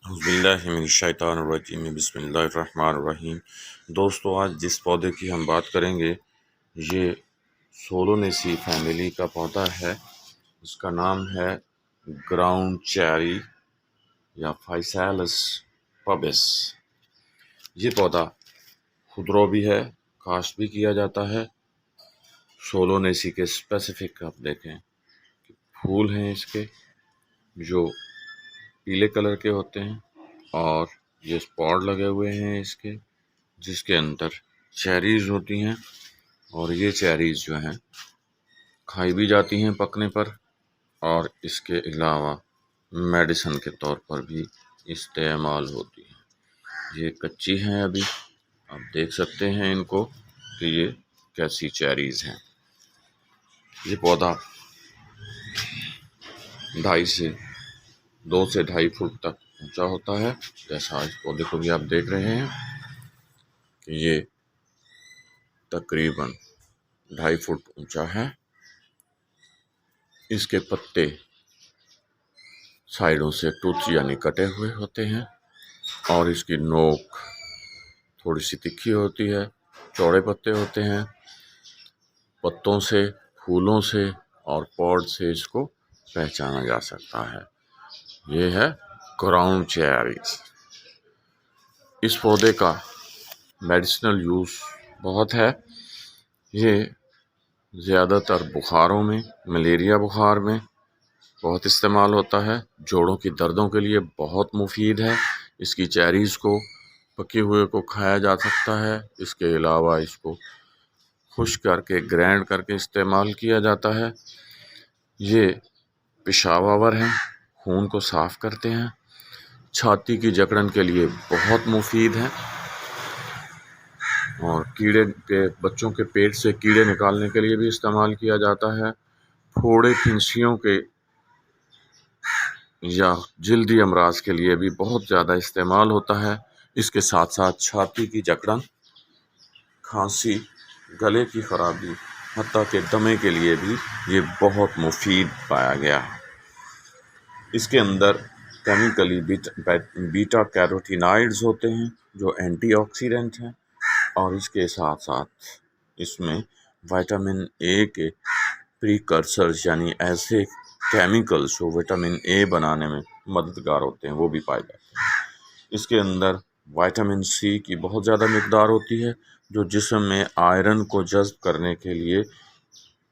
اعوذ باللہ من الشیطان الرجیم بسم اللہ الرحمن الرحیم۔ دوستو، آج جس پودے کی ہم بات کریں گے یہ سولونیسی فیملی کا پودا ہے۔ اس کا نام ہے گراؤنڈ چیری یا فائسالس پبس۔ یہ پودا خودرو بھی ہے، کاشت بھی کیا جاتا ہے۔ سولونیسی کے اسپیسیفک آپ دیکھیں کہ پھول ہیں اس کے جو پیلے کلر کے ہوتے ہیں، اور یہ اسپاٹ لگے ہوئے ہیں اس کے، جس کے اندر چیریز ہوتی ہیں، اور یہ چیریز جو ہیں کھائی بھی جاتی ہیں پکنے پر، اور اس کے علاوہ میڈیسن کے طور پر بھی استعمال ہوتی ہیں۔ یہ کچی ہیں، ابھی آپ دیکھ سکتے ہیں ان کو کہ یہ کیسی چیریز ہیں۔ یہ پودا 2 سے 2.5 فٹ تک اونچا ہوتا ہے، جیسا اس پودے کو بھی آپ دیکھ رہے ہیں کہ یہ تقریباً 2.5 فٹ اونچا ہے۔ اس کے پتے سائیڈوں سے ٹوتھ یعنی کٹے ہوئے ہوتے ہیں، اور اس کی نوک تھوڑی سی تکھی ہوتی ہے، چوڑے پتے ہوتے ہیں۔ پتوں سے، پھولوں سے اور پوڈ سے اس کو پہچانا جا سکتا ہے۔ یہ ہے گراؤنڈ چیریز۔ اس پودے کا میڈیسنل یوز بہت ہے۔ یہ زیادہ تر بخاروں میں، ملیریا بخار میں بہت استعمال ہوتا ہے۔ جوڑوں کی دردوں کے لیے بہت مفید ہے۔ اس کی چیریز کو، پکے ہوئے کو کھایا جا سکتا ہے۔ اس کے علاوہ اس کو خشک کر کے، گرینڈ کر کے استعمال کیا جاتا ہے۔ یہ پیشاب آور ہیں، خون کو صاف کرتے ہیں۔ چھاتی کی جکڑن کے لیے بہت مفید ہیں، اور کیڑے کے، بچوں کے پیٹ سے کیڑے نکالنے کے لیے بھی استعمال کیا جاتا ہے۔ پھوڑے، پھنسیوں کے یا جلدی امراض کے لیے بھی بہت زیادہ استعمال ہوتا ہے۔ اس کے ساتھ ساتھ چھاتی کی جکڑن، کھانسی، گلے کی خرابی، حتیٰ کہ دمے کے لیے بھی یہ بہت مفید پایا گیا ہے۔ اس کے اندر کیمیکلی بیٹا کیروٹینائڈز ہوتے ہیں جو اینٹی آکسیڈنٹ ہیں، اور اس کے ساتھ ساتھ اس میں وٹامن اے کے پریکرسرز یعنی ایسے کیمیکلز جو وٹامن اے بنانے میں مددگار ہوتے ہیں وہ بھی پائے جاتے ہیں۔ اس کے اندر وٹامن سی کی بہت زیادہ مقدار ہوتی ہے جو جسم میں آئرن کو جذب کرنے کے لیے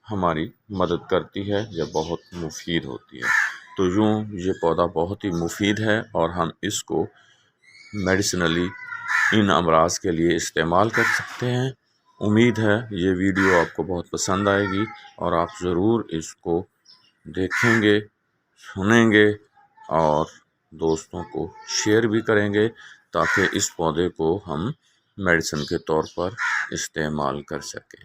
ہماری مدد کرتی ہے یا بہت مفید ہوتی ہے۔ تو یوں یہ پودا بہت ہی مفید ہے، اور ہم اس کو میڈیسنلی ان امراض کے لیے استعمال کر سکتے ہیں۔ امید ہے یہ ویڈیو آپ کو بہت پسند آئے گی، اور آپ ضرور اس کو دیکھیں گے، سنیں گے، اور دوستوں کو شیئر بھی کریں گے تاکہ اس پودے کو ہم میڈیسن کے طور پر استعمال کر سکیں۔